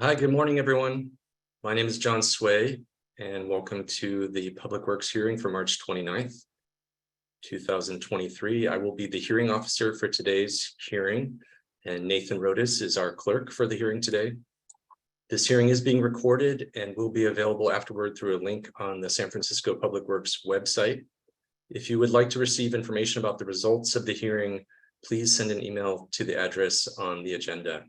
Hi, good morning, everyone. My name is John Sway, and welcome to the Public Works hearing for March 29th, 2023. I will be the hearing officer for today's hearing, and Nathan Rodas is our clerk for the hearing today. This hearing is being recorded and will be available afterward through a link on the San Francisco Public Works website. If you would like to receive information about the results of the hearing, please send an email to the address on the agenda.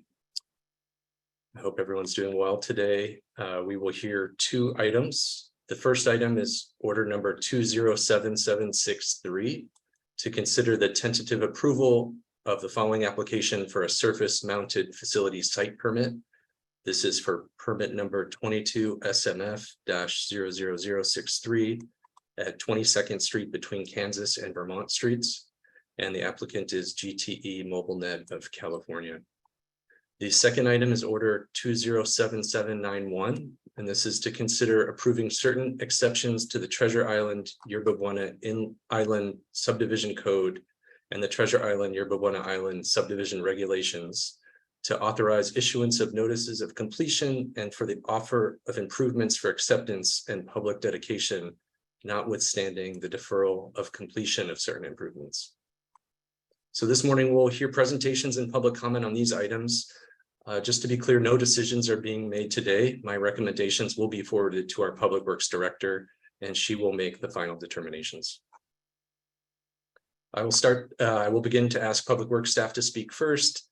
I hope everyone's doing well today. We will hear two items. The first item is order number 207763 to consider the tentative approval of the following application for a surface mounted facility site permit. This is for permit number 22 SMF-00063 at 22nd Street between Kansas and Vermont Streets. And the applicant is GTE MobileNet of California. The second item is order 207791, and this is to consider approving certain exceptions to the Treasure Island Yerba Buena Island Subdivision Code and the Treasure Island Yerba Buena Island Subdivision Regulations to authorize issuance of notices of completion and for the offer of improvements for acceptance and public dedication, notwithstanding the deferral of completion of certain improvements. So this morning we'll hear presentations and public comment on these items. Just to be clear, no decisions are being made today. My recommendations will be forwarded to our Public Works Director, and she will make the final determinations. I will begin to ask Public Works staff to speak first,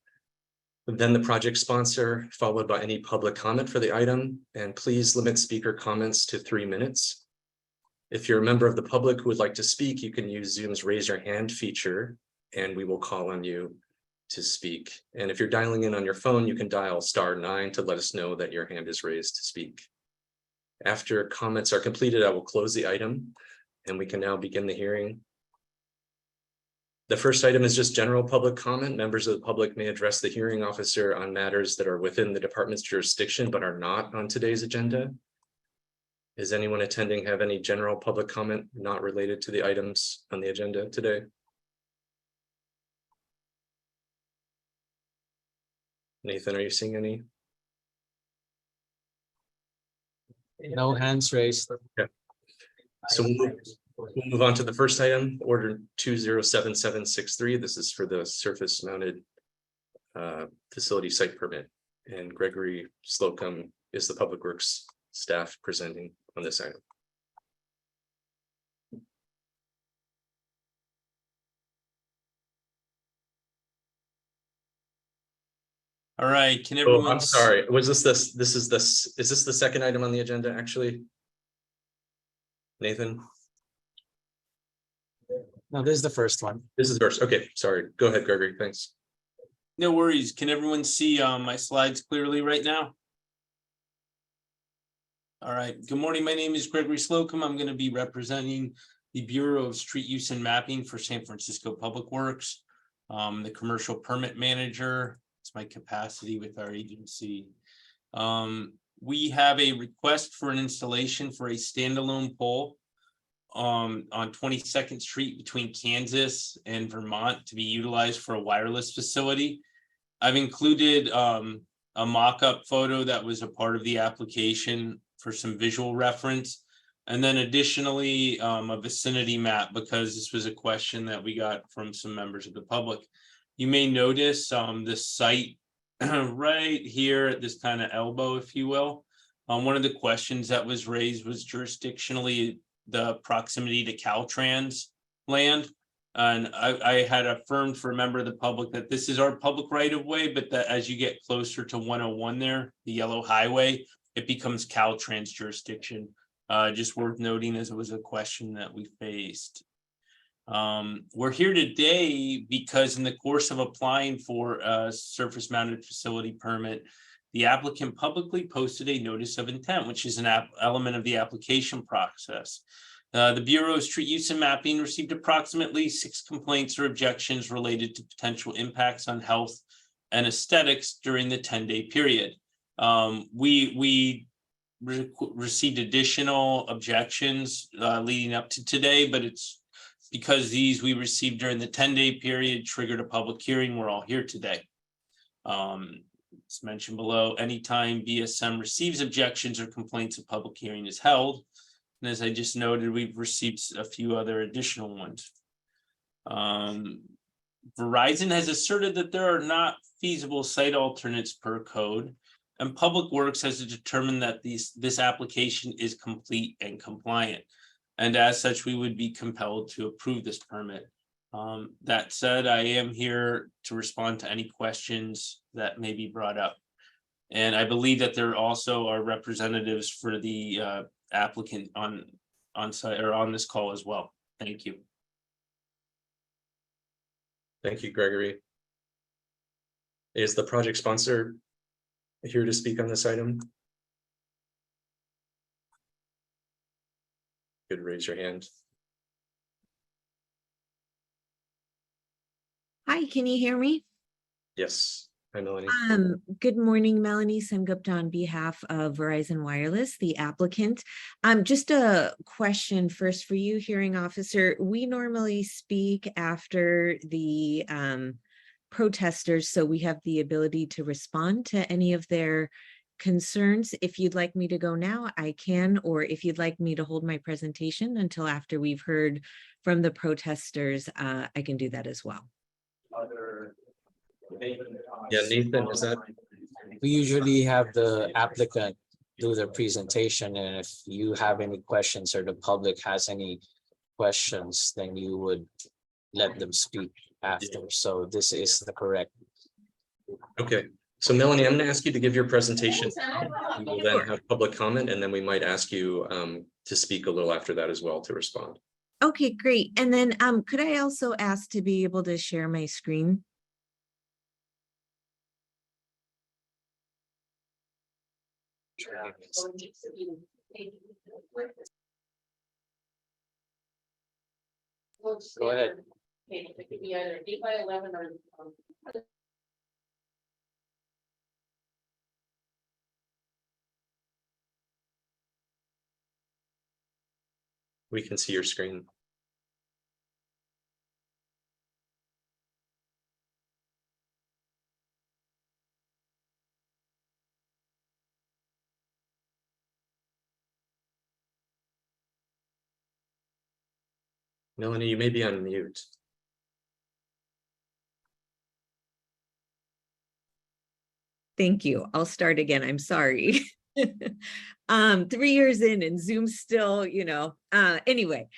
then the project sponsor, followed by any public comment for the item, and please limit speaker comments to 3 minutes. If you're a member of the public who would like to speak, you can use Zoom's raise your hand feature, and we will call on you to speak. And if you're dialing in on your phone, you can dial *9 to let us know that your hand is raised to speak. After comments are completed, I will close the item and we can now begin the hearing. The first item is just general public comment. Members of the public may address the hearing officer on matters that are within the department's jurisdiction but are not on today's agenda. Does anyone attending have any general public comment not related to the items on the agenda today? Nathan, are you seeing any? No hands raised. Okay. So we'll move on to the first item, order 207763. This is for the surface mounted facility site permit. And Gregory Slocum is the Public Works staff presenting on this item. All right, can everyone? I'm sorry, was is this the second item on the agenda, actually? Nathan? No, this is the first one. This is the first, okay, sorry. Go ahead, Gregory, thanks. No worries. Can everyone see my slides clearly right now? All right, good morning. My name is Gregory Slocum. I'm going to be representing the Bureau of Street Use and Mapping for San Francisco Public Works, the commercial permit manager. It's my capacity with our agency. We have a request for an installation for a standalone pole on 22nd Street between Kansas and Vermont to be utilized for a wireless facility. I've included a mock-up photo that was a part of the application for some visual reference. And then additionally, a vicinity map, because this was a question that we got from some members of the public. You may notice the site right here at this kind of elbow, if you will. One of the questions that was raised was jurisdictionally the proximity to Caltrans land. And I had affirmed for a member of the public that this is our public right of way, but that as you get closer to 101 there, the yellow highway, it becomes Caltrans jurisdiction. Just worth noting as it was a question that we faced. We're here today because in the course of applying for a surface mounted facility permit, the applicant publicly posted a notice of intent, which is an element of the application process. The Bureau of Street Use and Mapping received approximately 6 complaints or objections related to potential impacts on health and aesthetics during the 10-day period. We received additional objections leading up to today, but it's because these we received during the 10-day period triggered a public hearing. We're all here today. As mentioned below, anytime BSM receives objections or complaints, a public hearing is held. And as I just noted, we've received a few other additional ones. Verizon has asserted that there are not feasible site alternates per code, and Public Works has determined that this application is complete and compliant. And as such, we would be compelled to approve this permit. That said, I am here to respond to any questions that may be brought up. And I believe that there also are representatives for the applicant on site or on this call as well. Thank you. Thank you, Gregory. Is the project sponsor here to speak on this item? Good, raise your hand. Hi, can you hear me? Yes. Hi, Melanie. Good morning, Melanie Sengupta on behalf of Verizon Wireless, the applicant. Just a question first for you, hearing officer. We normally speak after the protesters, so we have the ability to respond to any of their concerns. If you'd like me to go now, I can, or if you'd like me to hold my presentation until after we've heard from the protesters, I can do that as well. Yeah, Nathan, is that? We usually have the applicant do the presentation, and if you have any questions or the public has any questions, then you would let them speak after. So this is the correct. Okay, so Melanie, I'm going to ask you to give your presentation. We will then have public comment, and then we might ask you to speak a little after that as well to respond. Okay, great. And then could I also ask to be able to share my screen? Go ahead. It could be either 8x11 or We can see your screen. Melanie, you may be on mute. Thank you. I'll start again. I'm sorry. 3 years in and Zoom's still, anyway.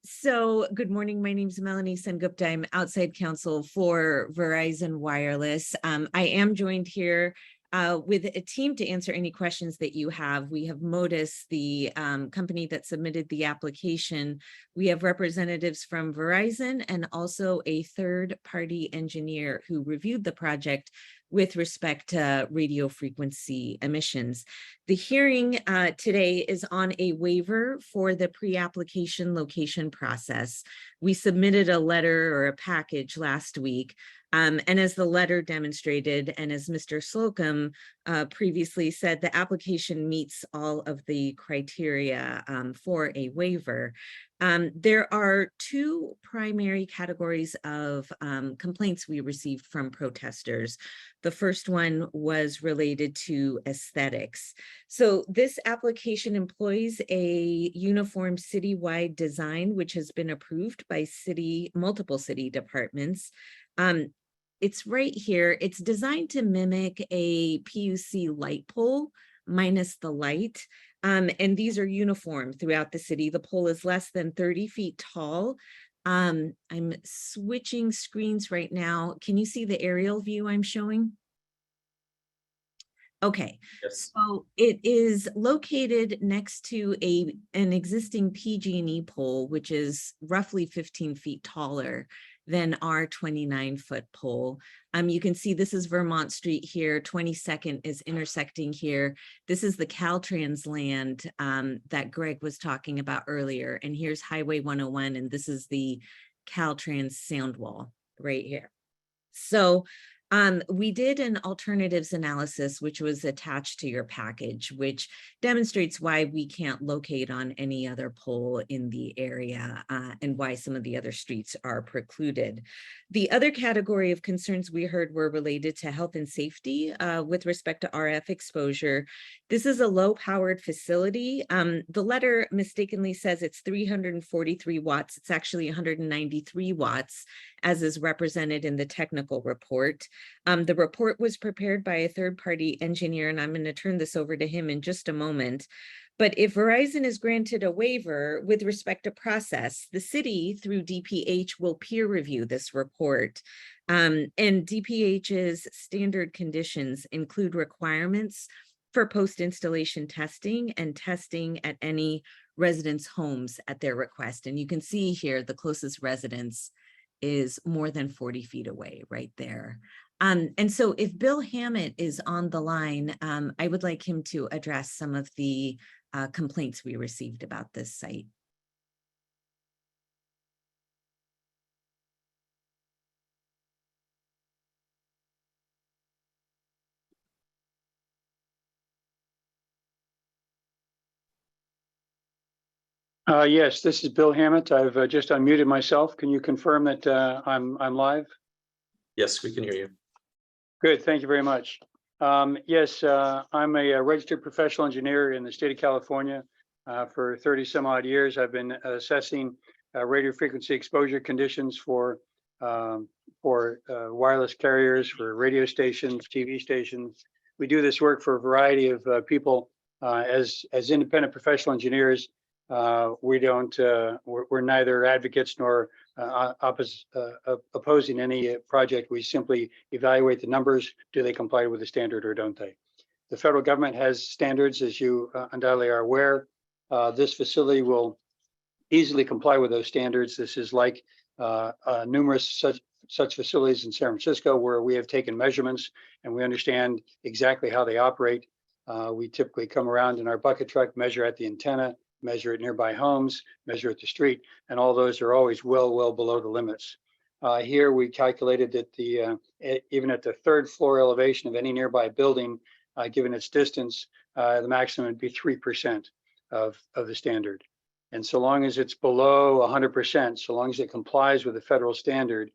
So good morning. My name is Melanie Sengupta. I'm outside counsel for Verizon Wireless. I am joined here with a team to answer any questions that you have. We have Modus, the company that submitted the application. We have representatives from Verizon and also a third-party engineer who reviewed the project with respect to radio frequency emissions. The hearing today is on a waiver for the pre-application location process. We submitted a letter or a package last week. And as the letter demonstrated, and as Mr. Slocum previously said, the application meets all of the criteria for a waiver. There are two primary categories of complaints we received from protesters. The first one was related to aesthetics. So this application employs a uniform citywide design, which has been approved by multiple city departments. It's right here. It's designed to mimic a PUC light pole minus the light. And these are uniform throughout the city. The pole is less than 30 feet tall. I'm switching screens right now. Can you see the aerial view I'm showing? Okay, Yes. so it is located next to an existing PG&E pole, which is roughly 15 feet taller than our 29-foot pole. You can see this is Vermont Street here, 22nd is intersecting here. This is the Caltrans land that Greg was talking about earlier. And here's Highway 101, and this is the Caltrans sound wall right here. So We did an alternatives analysis, which was attached to your package, which demonstrates why we can't locate on any other pole in the area and why some of the other streets are precluded. The other category of concerns we heard were related to health and safety with respect to RF exposure. This is a low-powered facility. The letter mistakenly says it's 343 watts. It's actually 193 watts, as is represented in the technical report. The report was prepared by a third-party engineer, and I'm going to turn this over to him in just a moment. But if Verizon is granted a waiver with respect to process, the city through DPH will peer review this report. And DPH's standard conditions include requirements for post-installation testing and testing at any residents' homes at their request. And you can see here the closest residence is more than 40 feet away right there. And so if Bill Hammett is on the line, I would like him to address some of the complaints we received about this site. Yes, this is Bill Hammett. I've just unmuted myself. Can you confirm that I'm live? Yes, we can hear you. Good, thank you very much. Yes, I'm a registered professional engineer in the state of California. For 30 some odd years, I've been assessing radio frequency exposure conditions for wireless carriers, for radio stations, TV stations. We do this work for a variety of people as independent professional engineers. We're neither advocates nor opposing any project. We simply evaluate the numbers. Do they comply with the standard or don't they? The federal government has standards, as you undoubtedly are aware. This facility will easily comply with those standards. This is like numerous such facilities in San Francisco where we have taken measurements and we understand exactly how they operate. We typically come around in our bucket truck, measure at the antenna, measure at nearby homes, measure at the street, and all those are always well below the limits. Here we calculated that even at the third floor elevation of any nearby building, given its distance, the maximum would be 3% of the standard. And so long as it's below 100%, so long as it complies with the federal standard,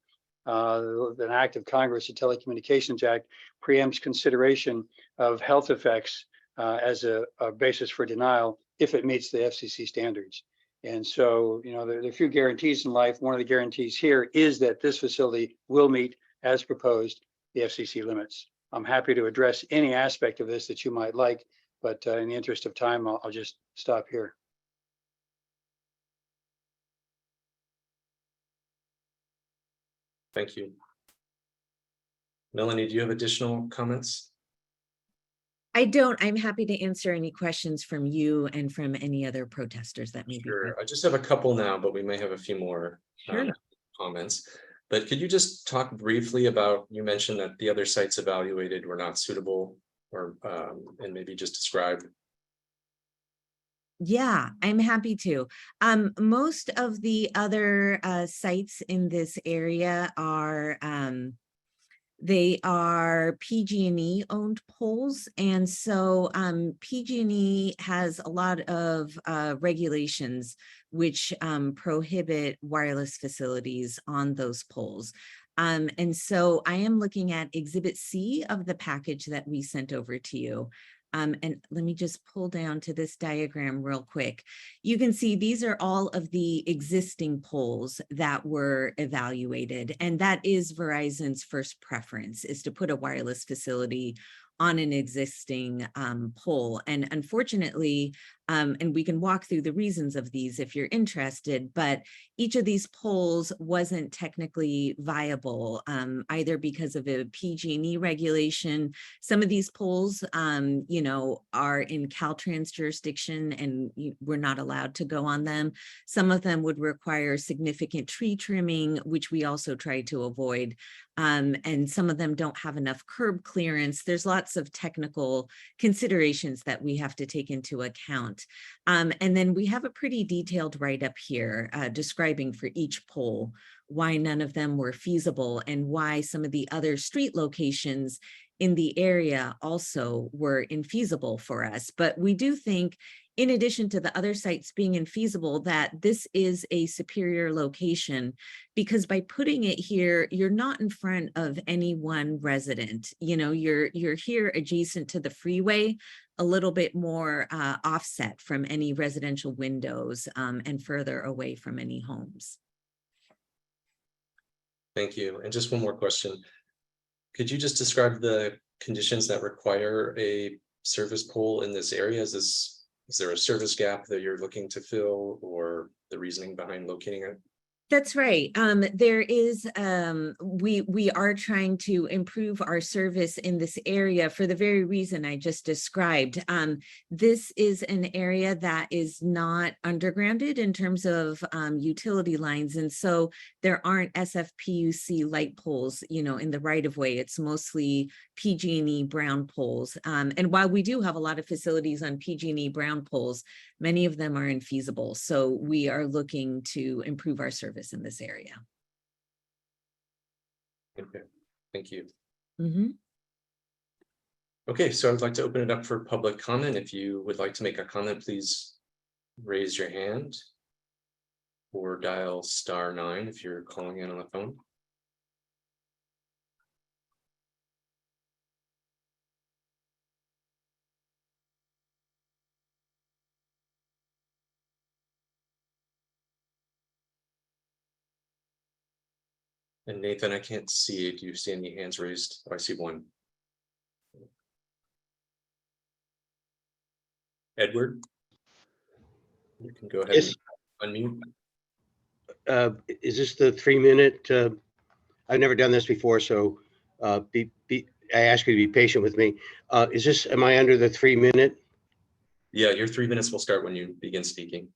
an act of Congress, the Telecommunications Act, preempts consideration of health effects as a basis for denial if it meets the FCC standards. And so, there are a few guarantees in life. One of the guarantees here is that this facility will meet, as proposed, the FCC limits. I'm happy to address any aspect of this that you might like, but in the interest of time, I'll just stop here. Thank you. Melanie, do you have additional comments? I don't. I'm happy to answer any questions from you and from any other protesters that may be. Sure. I just have a couple now, but we may have a few more comments. But could you just talk briefly about, you mentioned that the other sites evaluated were not suitable, or and maybe just describe. Yeah, I'm happy to. Most of the other sites in this area are they are PG&E owned poles. And so PG&E has a lot of regulations which prohibit wireless facilities on those poles. And so I am looking at Exhibit C of the package that we sent over to you. And let me just pull down to this diagram real quick. You can see these are all of the existing poles that were evaluated. And that is Verizon's first preference, is to put a wireless facility on an existing pole. And unfortunately, and we can walk through the reasons of these if you're interested, but each of these poles wasn't technically viable, either because of a PG&E regulation. Some of these poles, are in Caltrans jurisdiction and we're not allowed to go on them. Some of them would require significant tree trimming, which we also try to avoid. And some of them don't have enough curb clearance. There's lots of technical considerations that we have to take into account. not. And then we have a pretty detailed write-up here describing for each poll why none of them were feasible and why some of the other street locations in the area also were infeasible for us. But we do think, in addition to the other sites being infeasible, that this is a superior location, because by putting it here, you're not in front of any one resident. You know, you're here adjacent to the freeway, a little bit more offset from any residential windows and further away from any homes. Thank you. And just one more question. Could you just describe the conditions that require a service pole in this area? Is there a service gap that you're looking to fill, or the reasoning behind locating it? That's right. There is, we are trying to improve our service in this area for the very reason I just described. This is an area that is not undergrounded in terms of utility lines. And so there aren't SFPUC light poles, you know, in the right of way. It's mostly PG&E brown poles. And while we do have a lot of facilities on PG&E brown poles, many of them are infeasible. So we are looking to improve our service in this area. Okay, thank you. Mm-hmm. Okay, so I'd like to open it up for public comment. If you would like to make a comment, please raise your hand or dial *9 if you're calling in on the phone. And Nathan, I can't see. Do you see any hands raised? Oh, I see one. Edward? You can go ahead Yes. and unmute. Is this the 3-minute? I've never done this before, so I ask you to be patient with me. Am I under the 3-minute? Yeah, your 3 minutes will start when you begin speaking.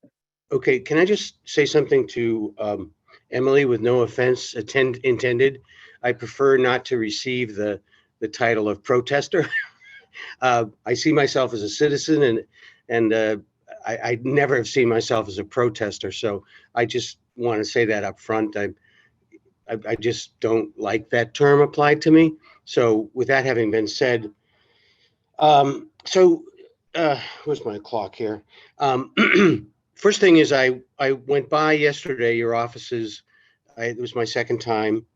Okay, can I just say something to Emily with no offense intended? I prefer not to receive the title of protester. I see myself as a citizen, and I never have seen myself as a protester. So I just want to say that up front. I just don't like that term applied to me. So with that having been said, where's my clock here? First thing is I went by yesterday, your offices. It was my second time.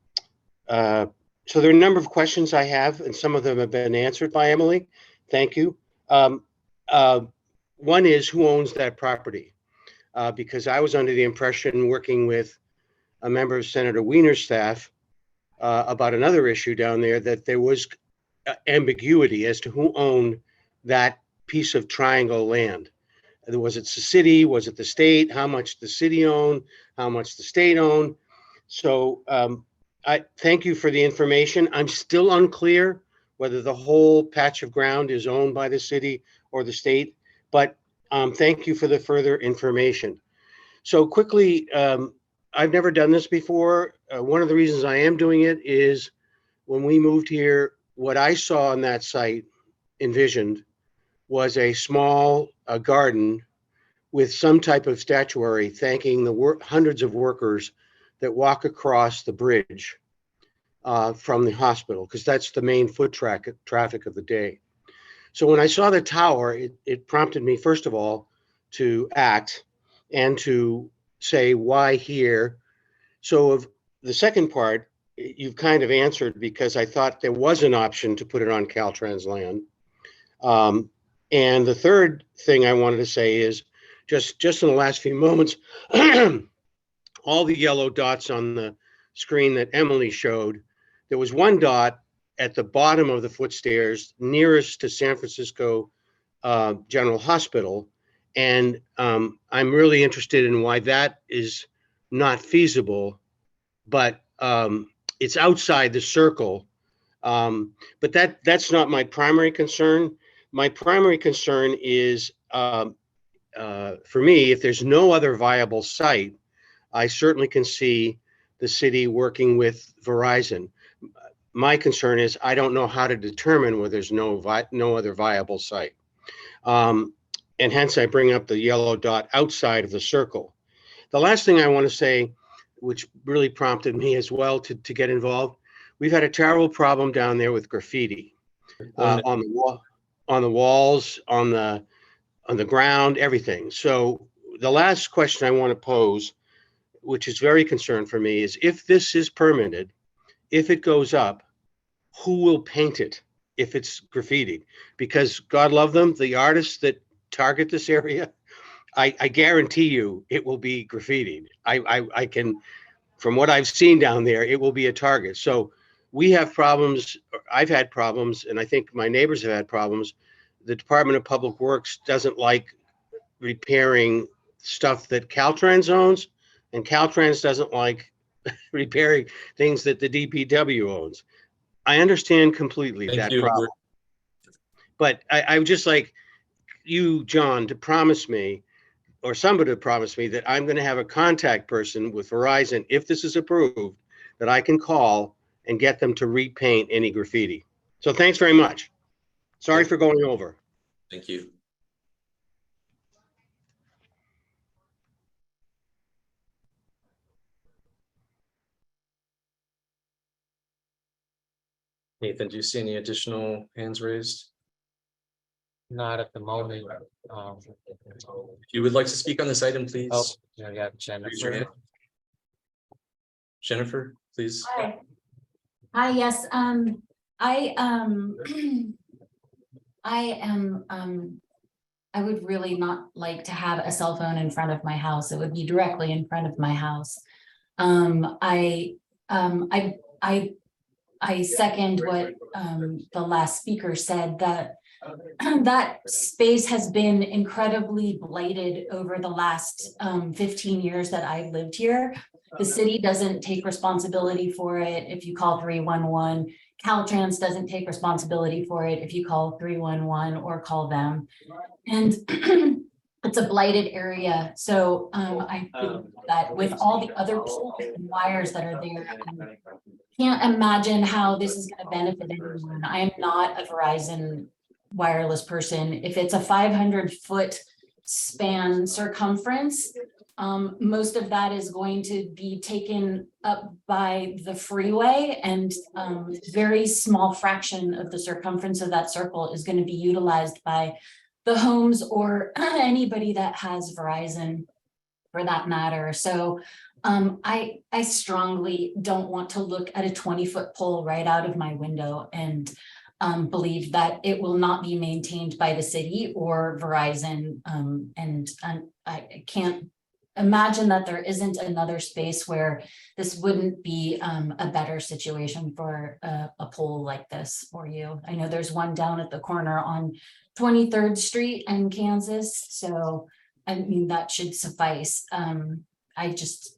So there are a number of questions I have, and some of them have been answered by Emily. Thank you. One is, who owns that property? Because I was under the impression, working with a member of Senator Wiener's staff about another issue down there, that there was ambiguity as to who owned that piece of triangle land. Was it the city? Was it the state? How much the city owned? How much the state owned? So I thank you for the information. I'm still unclear whether the whole patch of ground is owned by the city or the state, but thank you for the further information. So quickly, I've never done this before. One of the reasons I am doing it is when we moved here, what I saw on that site, envisioned, was a small garden with some type of statuary thanking the hundreds of workers that walk across the bridge from the hospital, because that's the main foot traffic of the day. So when I saw the tower, it prompted me, first of all, to act and to say, why here? So of the second part, you've kind of answered, because I thought there was an option to put it on Caltrans land. And the third thing I wanted to say is, just in the last few moments, all the yellow dots on the screen that Emily showed, there was one dot at the bottom of the foot stairs nearest to San Francisco General Hospital. And I'm really interested in why that is not feasible, but it's outside the circle. But that's not my primary concern. My primary concern is, for me, if there's no other viable site, I certainly can see the city working with Verizon. My concern is I don't know how to determine where there's no other viable site. And hence I bring up the yellow dot outside of the circle. The last thing I want to say, which really prompted me as well to get involved, we've had a terrible problem down there with graffiti on the wall, on the walls, on the ground, everything. So the last question I want to pose, which is very concerned for me, is if this is permitted, if it goes up, who will paint it if it's graffitied? Because God love them, the artists that target this area, I guarantee you it will be graffitied. I can, from what I've seen down there, it will be a target. So we have problems, I've had problems, and I think my neighbors have had problems. The Department of Public Works doesn't like repairing stuff that Caltrans owns, and Caltrans doesn't like repairing things that the DPW owns. I understand completely Thank that you. problem. But I would just like you, John, to promise me, or somebody to promise me, that I'm going to have a contact person with Verizon, if this is approved, that I can call and get them to repaint any graffiti. So thanks very much. Sorry for going over. Thank you. Nathan, do you see any additional hands raised? Not at the moment. If you would like to speak on this item, please. Oh, I got Raise your hand. Jennifer. Jennifer, please. Hi. Hi, yes, I I would really not like to have a cell phone in front of my house. It would be directly in front of my house. I second what the last speaker said, that that space has been incredibly blighted over the last 15 years that I've lived here. The city doesn't take responsibility for it. If you call 311, Caltrans doesn't take responsibility for it if you call 311 or call them. And it's a blighted area. So I think that with all the other poles and wires that are there, I can't imagine how this is going to benefit anyone. I am not a Verizon wireless person. If it's a 500-foot span circumference, most of that is going to be taken up by the freeway, and very small fraction of the circumference of that circle is going to be utilized by the homes or anybody that has Verizon, for that matter. So I strongly don't want to look at a 20-foot pole right out of my window and believe that it will not be maintained by the city or Verizon. And I can't imagine that there isn't another space where this wouldn't be a better situation for a pole like this for you. I know there's one down at the corner on 23rd Street in Kansas. So, I mean, that should suffice. I just,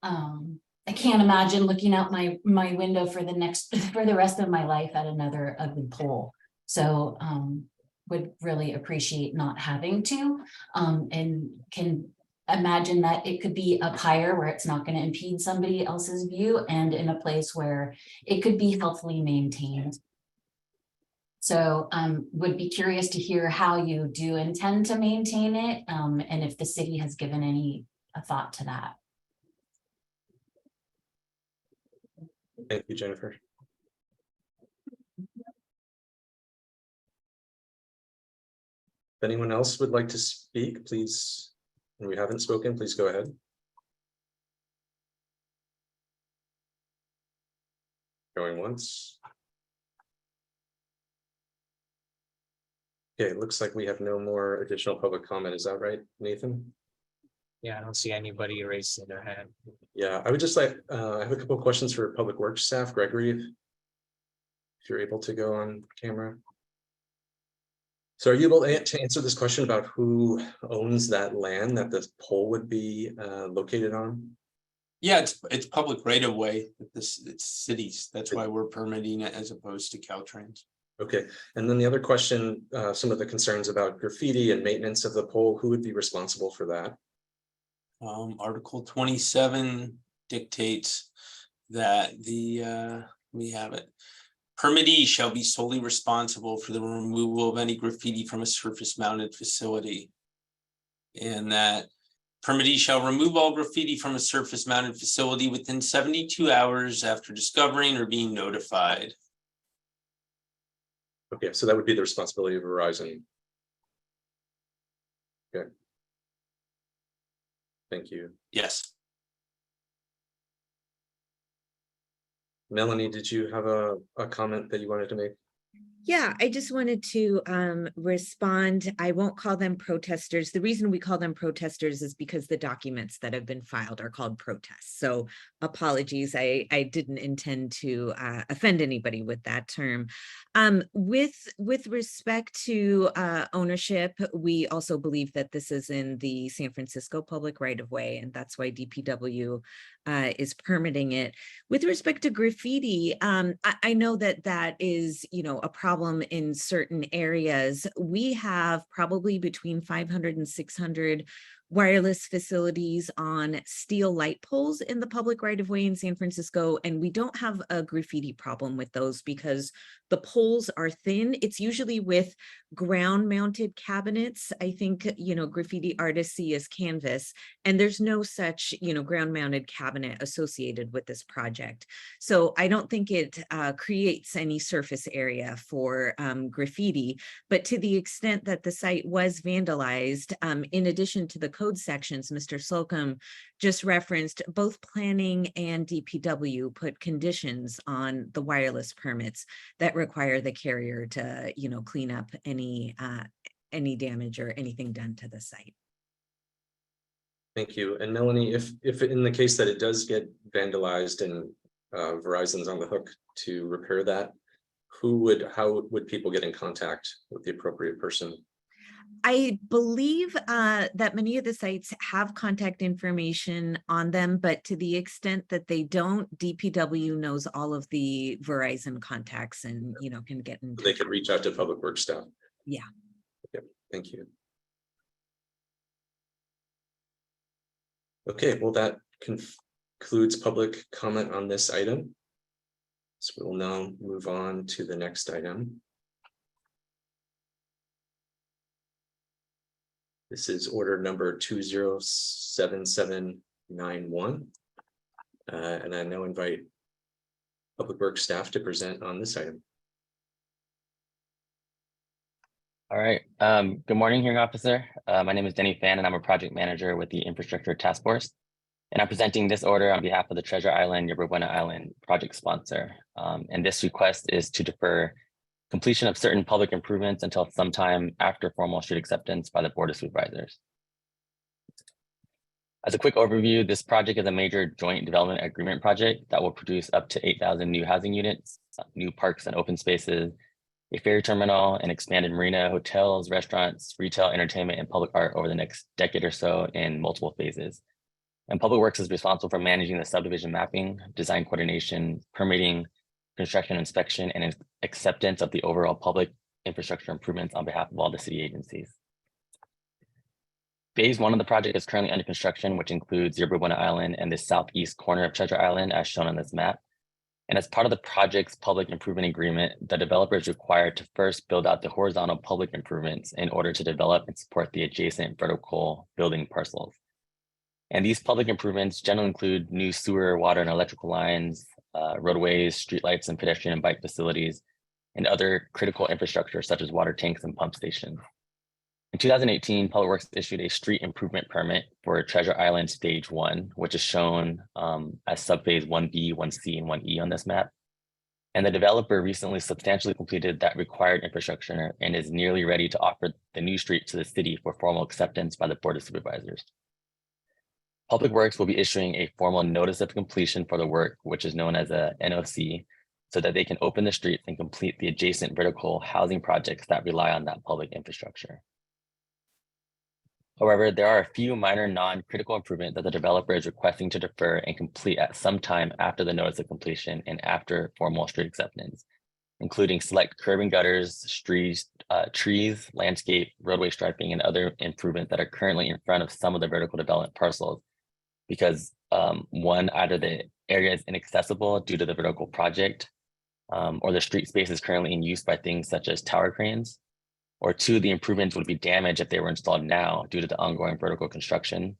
I can't imagine looking out my window for the rest of my life at another ugly pole. So, would really appreciate not having to, and can imagine that it could be up higher where it's not going to impede somebody else's view, and in a place where it could be healthily maintained. So would be curious to hear how you do intend to maintain it, and if the city has given any thought to that. Thank you, Jennifer. If anyone else would like to speak, please, and we haven't spoken, please go ahead. Going once. Okay, it looks like we have no more additional public comment. Is that right, Nathan? Yeah, I don't see anybody raising their hand. Yeah, I would just like, I have a couple of questions for Public Works staff. Gregory, if you're able to go on camera. So are you able to answer this question about who owns that land that this pole would be located on? Yeah, it's public right of way. It's cities. That's why we're permitting it as opposed to Caltrans. Okay, and then the other question, some of the concerns about graffiti and maintenance of the pole, who would be responsible for that? Article 27 dictates that we have it. Permittee shall be solely responsible for the removal of any graffiti from a surface mounted facility. And that permittee shall remove all graffiti from a surface mounted facility within 72 hours after discovering or being notified. Okay, so that would be the responsibility of Verizon. Okay. Thank you. Yes. Melanie, did you have a comment that you wanted to make? Yeah, I just wanted to respond. I won't call them protesters. The reason we call them protesters is because the documents that have been filed are called protests. So apologies, I didn't intend to offend anybody with that term. With respect to ownership, we also believe that this is in the San Francisco public right of way, and that's why DPW is permitting it. With respect to graffiti, I know that that is, a problem in certain areas. We have probably between 500 and 600 wireless facilities on steel light poles in the public right of way in San Francisco, and we don't have a graffiti problem with those because the poles are thin. It's usually with ground mounted cabinets. I think, graffiti artists see as canvas, and there's no such, ground mounted cabinet associated with this project. So I don't think it creates any surface area for graffiti, but to the extent that the site was vandalized, in addition to the code sections, Mr. Slocum just referenced, both planning and DPW put conditions on the wireless permits that require the carrier to, clean up any damage or anything done to the site. Thank you. And Melanie, if in the case that it does get vandalized and Verizon's on the hook to repair that, how would people get in contact with the appropriate person? I believe that many of the sites have contact information on them, but to the extent that they don't, DPW knows all of the Verizon contacts and, can get in touch. They could reach out to Public Works staff. Yeah. Okay, thank you. Okay, well, that concludes public comment on this item. So we'll now move on to the next item. This is order number 207791. And I now invite Public Works staff to present on this item. All right. Good morning, hearing officer. My name is Denny Fan, and I'm a project manager with the Infrastructure Task Force. And I'm presenting this order on behalf of the Treasure Island, Yerba Buena Island project sponsor. And this request is to defer completion of certain public improvements until sometime after formal street acceptance by the Board of Supervisors. As a quick overview, this project is a major joint development agreement project that will produce up to 8,000 new housing units, new parks and open spaces, a ferry terminal, an expanded marina, hotels, restaurants, retail, entertainment, and public art over the next decade or so in multiple phases. And Public Works is responsible for managing the subdivision mapping, design coordination, permitting, construction inspection, and acceptance of the overall public infrastructure improvements on behalf of all the city agencies. Phase 1 of the project is currently under construction, which includes Yerba Buena Island and the southeast corner of Treasure Island, as shown on this map. And as part of the project's public improvement agreement, the developer is required to first build out the horizontal public improvements in order to develop and support the adjacent vertical building parcels. And these public improvements generally include new sewer, water, and electrical lines, roadways, streetlights, and pedestrian and bike facilities, and other critical infrastructure such as water tanks and pump stations. In 2018, Public Works issued a street improvement permit for Treasure Island Stage 1, which is shown as subphase 1B, 1C, and 1E on this map. And the developer recently substantially completed that required infrastructure and is nearly ready to offer the new street to the city for formal acceptance by the Board of Supervisors. Public Works will be issuing a formal notice of completion for the work, which is known as a NOC, so that they can open the streets and complete the adjacent vertical housing projects that rely on that public infrastructure. However, there are a few minor non-critical improvements that the developer is requesting to defer and complete at some time after the notice of completion and after formal street acceptance, including select curb and gutters, trees, landscape, roadway striping, and other improvements that are currently in front of some of the vertical development parcels. Because one, either the area is inaccessible due to the vertical project, or the street space is currently in use by things such as tower cranes. Or 2, the improvements would be damaged if they were installed now due to the ongoing vertical construction.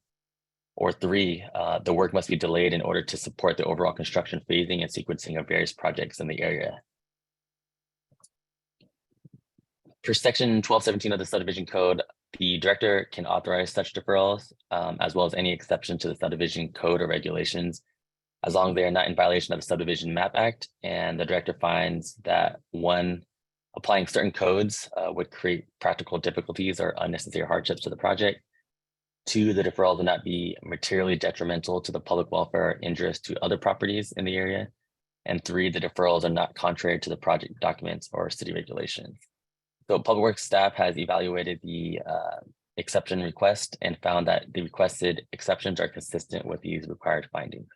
Or 3, the work must be delayed in order to support the overall construction phasing and sequencing of various projects in the area. For section 1217 of the subdivision code, the director can authorize such deferrals, as well as any exception to the subdivision code or regulations, as long as they are not in violation of the Subdivision Map Act, and the director finds that 1, applying certain codes would create practical difficulties or unnecessary hardships to the project. 2, the deferral will not be materially detrimental to the public welfare or injurious to other properties in the area. And 3, the deferrals are not contrary to the project documents or city regulations. So Public Works staff has evaluated the exception request and found that the requested exceptions are consistent with these required findings.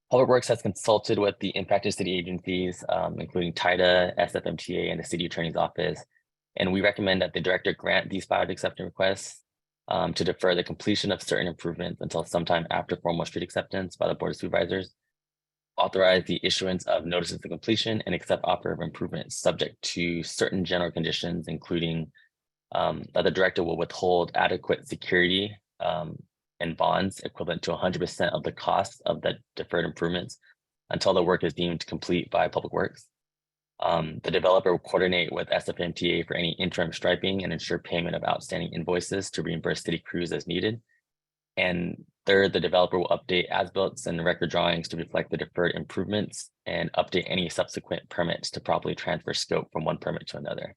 Public Works has consulted with the impacted city agencies, including TIDA, SFMTA, and the city attorney's office. And we recommend that the director grant these filed acceptance requests to defer the completion of certain improvements until sometime after formal street acceptance by the Board of Supervisors, authorize the issuance of notices of completion, and accept offer of improvements subject to certain general conditions, including that the director will withhold adequate security and bonds equivalent to 100% of the cost of the deferred improvements until the work is deemed complete by Public Works. The developer will coordinate with SFMTA for any interim striping and ensure payment of outstanding invoices to reimburse city crews as needed. And 3rd, the developer will update as-built and record drawings to reflect the deferred improvements and update any subsequent permits to properly transfer scope from one permit to another.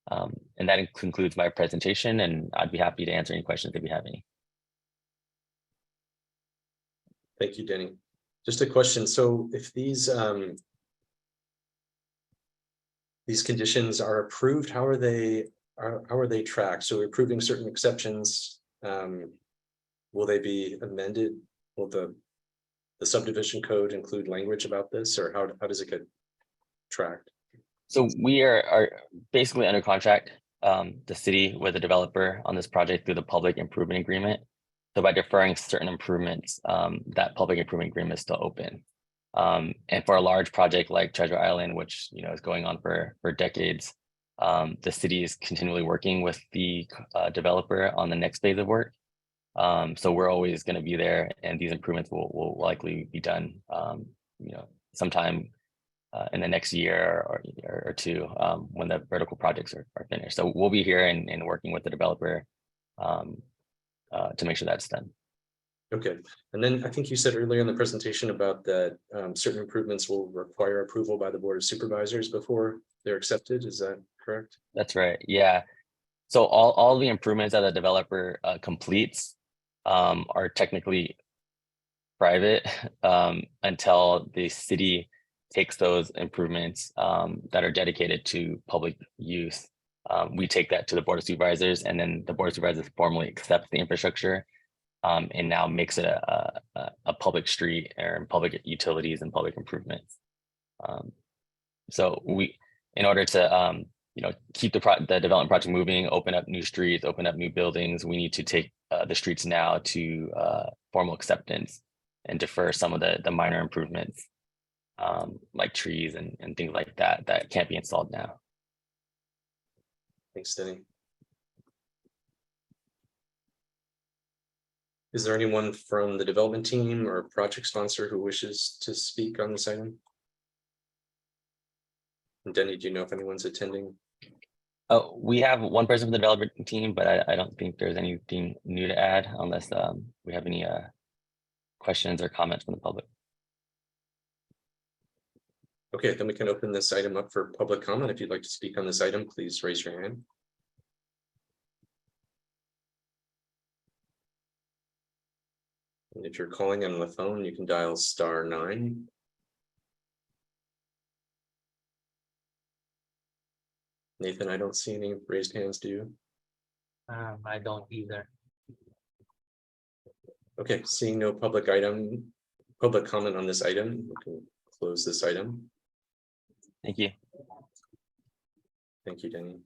And that concludes my presentation, and I'd be happy to answer any questions if you have any. Thank you, Denny. Just a question. So if these conditions are approved, how are they tracked? So we're approving certain exceptions. Will they be amended? Will the subdivision code include language about this, or how does it get tracked? So we are basically under contract, the city with the developer on this project through the public improvement agreement. So by deferring certain improvements, that public improvement agreement is still open. And for a large project like Treasure Island, which is going on for decades, the city is continually working with the developer on the next phase of work. So we're always going to be there, and these improvements will likely be done, sometime in the next year or 2 when the vertical projects are finished. So we'll be here and working with the developer to make sure that's done. Okay, and then I think you said earlier in the presentation about that certain improvements will require approval by the Board of Supervisors before they're accepted. Is that correct? That's right. Yeah. So all the improvements that the developer completes are technically private until the city takes those improvements that are dedicated to public use. We take that to the Board of Supervisors, and then the Board of Supervisors formally accepts the infrastructure and now makes it a public street or public utilities and public improvements. So we, in order to keep the development project moving, open up new streets, open up new buildings, we need to take the streets now to formal acceptance and defer some of the minor improvements like trees and things like that can't be installed now. Thanks, Denny. Is there anyone from the development team or project sponsor who wishes to speak on this item? And Denny, do you know if anyone's attending? Oh, we have one person from the development team, but I don't think there's anything new to add unless we have any questions or comments from the public. Okay, then we can open this item up for public comment. If you'd like to speak on this item, please raise your hand. And if you're calling on the phone, you can dial *9. Nathan, I don't see any raised hands, do you? I don't either. Okay, seeing no public comment on this item, we can close this item. Thank you. Thank you, Denny.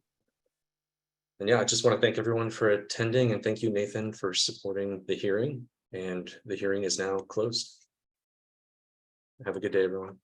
And yeah, I just want to thank everyone for attending, and thank you, Nathan, for supporting the hearing. And the hearing is now closed. Have a good day, everyone.